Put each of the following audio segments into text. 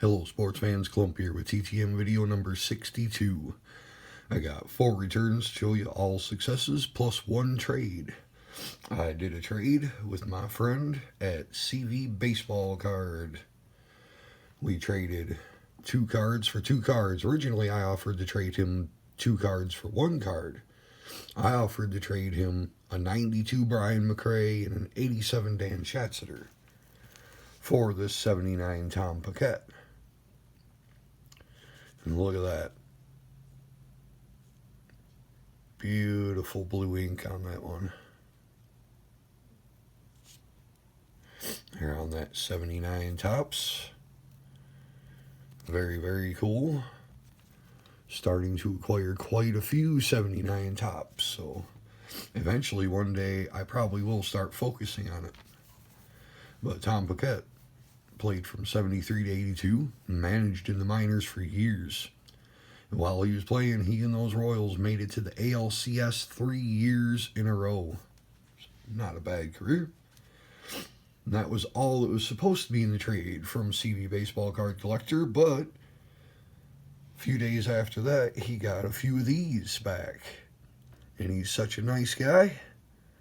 Hello sports fans, Clump here with TTM video number 62. I got 4 returns to show you all successes plus 1 trade. I did a trade with my friend at CV Baseball Card. We traded 2 cards for 2 cards. Originally I offered to trade him 2 cards for 1 card. I offered to trade him a 92 Brian McRae and an 87 Dan Schatzeder for this 79 Tom Paquette. And look at that. Beautiful blue ink on that one. Here on that 79 Topps. Very, very cool. Starting to acquire quite a few 79 Topps. So eventually one day I probably will start focusing on it. But Tom Paquette played from 73 to 82 and managed in the minors for years. And while he was playing, he and those Royals made it to the ALCS 3 years in a row. Not a bad career. And that was all that was supposed to be in the trade from CV Baseball Card Collector, but a few days after that, he got a few of these back. And he's such a nice guy.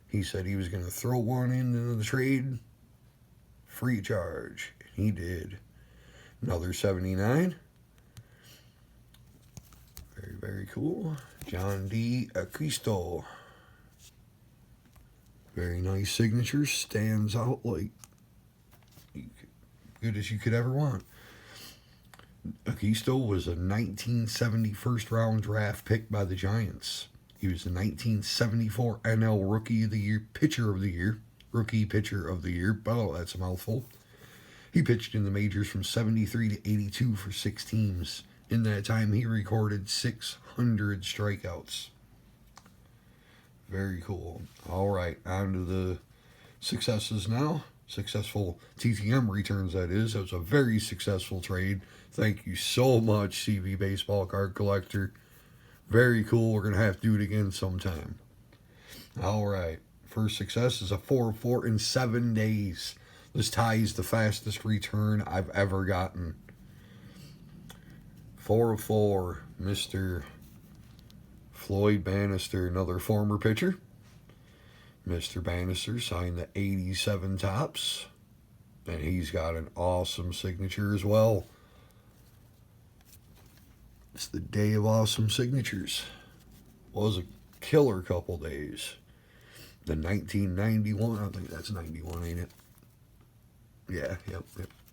He said he was going to throw one into the trade free of charge. He did. Another 79. Very, very cool. John D. Acquisto. Very nice signature. Stands out like good as you could ever want. Acquisto was a 1970 first round draft pick by the Giants. He was the 1974 NL Rookie of the Year, Pitcher of the Year. Rookie Pitcher of the Year. Oh, that's a mouthful. He pitched in the majors from 73 to 82 for 6 teams. In that time, he recorded 600 strikeouts. Very cool. All right, on to the successes now. Successful TTM returns, that is. That was a very successful trade. Thank you so much, CV Baseball Card Collector. Very cool. We're going to have to do it again sometime. All right. First success is a 4 of 4 in 7 days. This ties the fastest return I've ever gotten. 4 of 4, Mr. Floyd Bannister, another former pitcher. Mr. Bannister signed the 87 Topps, and he's got an awesome signature as well. It's the day of awesome signatures. Was a killer couple days. The 1991, I think that's 91, ain't it? Yeah, yep.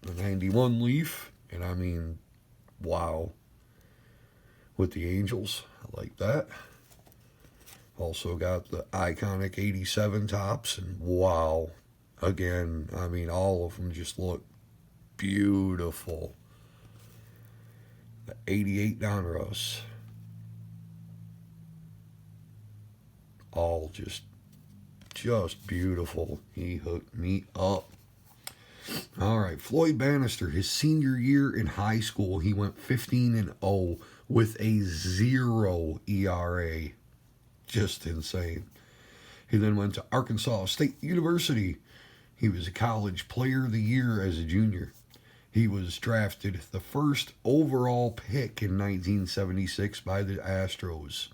The 91 Leaf, and I mean, wow. With the Angels, I like that. Also got the iconic 87 Topps, and wow. Again, I mean, all of them just look beautiful. The 88 Donruss. All just beautiful. He hooked me up. All right, Floyd Bannister, his senior year in high school, he went 15-0 with a 0 ERA. Just insane. He then went to Arkansas State University. He was a college player of the year as a junior. He was drafted the first overall pick in 1976 by the Astros.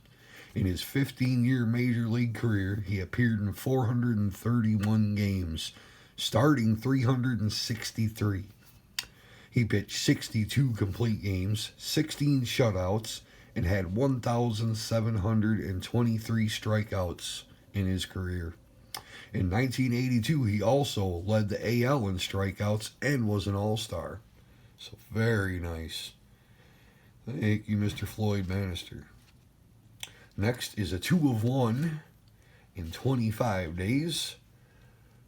In his 15-year major league career, he appeared in 431 games, starting 363. He pitched 62 complete games, 16 shutouts, and had 1,723 strikeouts in his career. In 1982, he also led the AL in strikeouts and was an all-star. So very nice. Thank you, Mr. Floyd Bannister. Next is a 2 of 1 in 25 days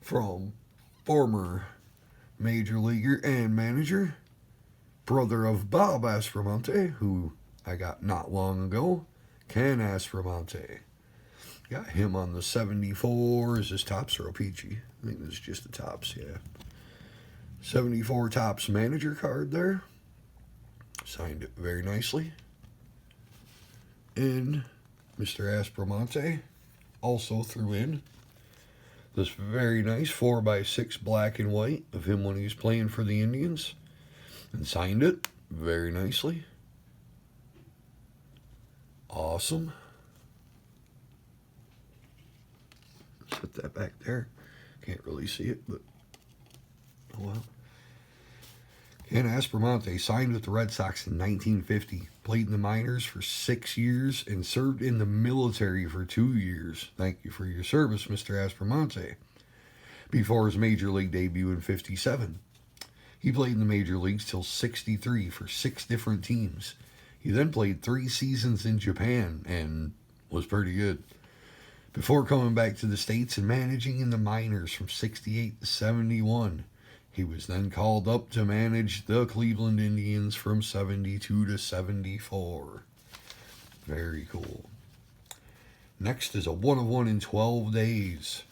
from former major leaguer and manager, brother of Bob Aspromonte, who I got not long ago, Ken Aspromonte. Got him on the 74. Is this Topps or O-Pee-Chee? I think this is just the Topps, yeah. 74 Topps manager card there. Signed it very nicely. And Mr. Aspromonte also threw in this very nice 4x6 black and white of him when he was playing for the Indians. and signed it very nicely. Awesome. Put that back there. Can't really see it, but oh well. And Aspromonte signed with the Red Sox in 1950, played in the minors for 6 years, and served in the military for 2 years. Thank you for your service, Mr. Aspromonte. Before his major league debut in 57. He played in the major leagues till 63 for 6 different teams. He then played 3 seasons in Japan and was pretty good. Before coming back to the States and managing in the minors from 68 to 71. He was then called up to manage the Cleveland Indians from 72 to 74. Very cool. Next is a 1 of 1 in 12 days.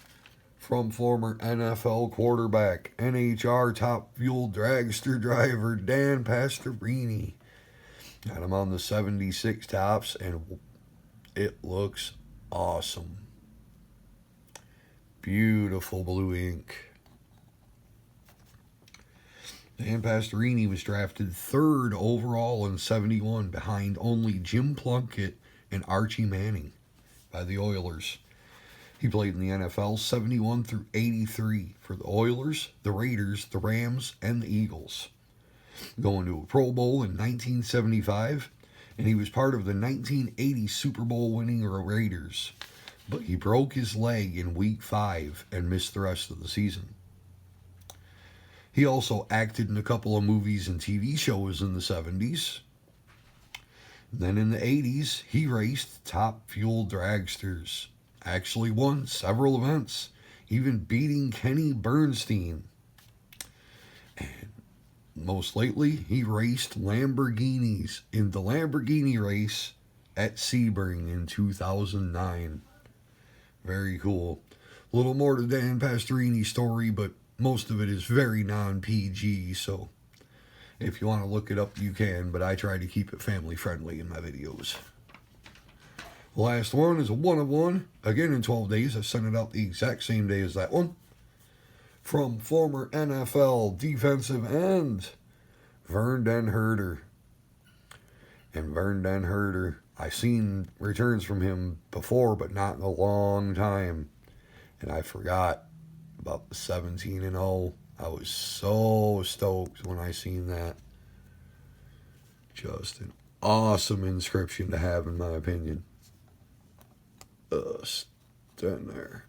From former NFL quarterback, NHR top fuel dragster driver Dan Pastorini. Got him on the 76 tops, and it looks awesome. Beautiful blue ink. Dan Pastorini was drafted 3rd overall in 71 behind only Jim Plunkett and Archie Manning by the Oilers. He played in the NFL 71 through 83 for the Oilers, the Raiders, the Rams, and the Eagles. Going to a Pro Bowl in 1975, and he was part of the 1980 Super Bowl winning Raiders. But he broke his leg in Week 5 and missed the rest of the season. He also acted in a couple of movies and TV shows in the 70s. Then in the 80s, he raced top fuel dragsters. Actually won several events, even beating Kenny Bernstein. And most lately, he raced Lamborghinis in the Lamborghini race at Sebring in 2009. Very cool. A little more to Dan Pastorini's story, but most of it is very non-PG, so if you want to look it up, you can, but I try to keep it family-friendly in my videos. The last one is a 1 of 1. Again in 12 days. I sent it out the exact same day as that one. From former NFL defensive end, Vern Den Herder. And Vern Den Herder, I've seen returns from him before, but not in a long time. And I forgot about the 17-0. I was so stoked when I seen that. Just an awesome inscription to have, in my opinion. Stand there.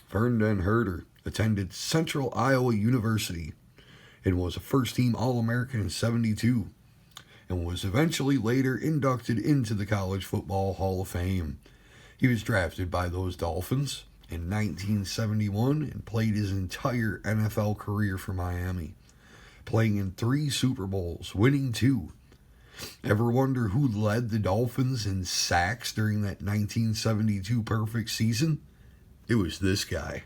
Vern Den Herder attended Central Iowa University and was a first-team All-American in 72 and was eventually later inducted into the College Football Hall of Fame. He was drafted by those Dolphins in 1971 and played his entire NFL career for Miami, playing in 3 Super Bowls, winning 2. Ever wonder who led the Dolphins in sacks during that 1972 perfect season? It was this guy.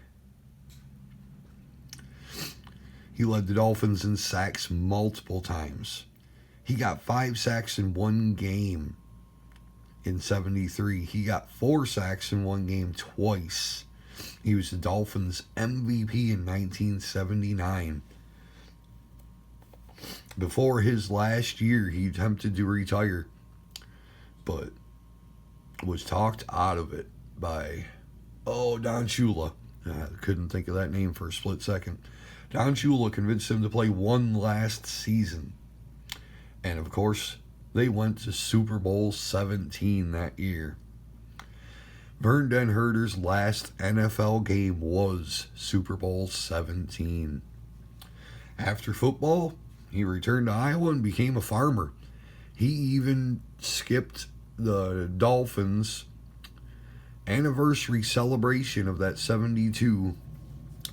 He led the Dolphins in sacks multiple times. He got 5 sacks in one game in 73. He got 4 sacks in one game twice. He was the Dolphins' MVP in 1979. Before his last year, he attempted to retire, but was talked out of it by, Don Shula. I couldn't think of that name for a split second. Don Shula convinced him to play one last season. And of course, they went to Super Bowl 17 that year. Vern Den Herder's last NFL game was Super Bowl 17. After football, he returned to Iowa and became a farmer. He even skipped the Dolphins' anniversary celebration of that 72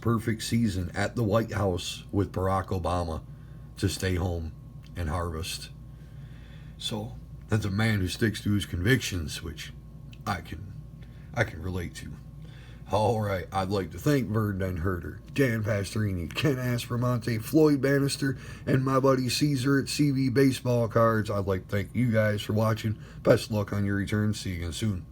perfect season at the White House with Barack Obama to stay home and harvest. So that's a man who sticks to his convictions, which I can relate to. All right, I'd like to thank Vern Den Herder, Dan Pastorini, Ken Aspromonte, Floyd Bannister, and my buddy Caesar at CV Baseball Cards. I'd like to thank you guys for watching. Best luck on your return. See you again soon.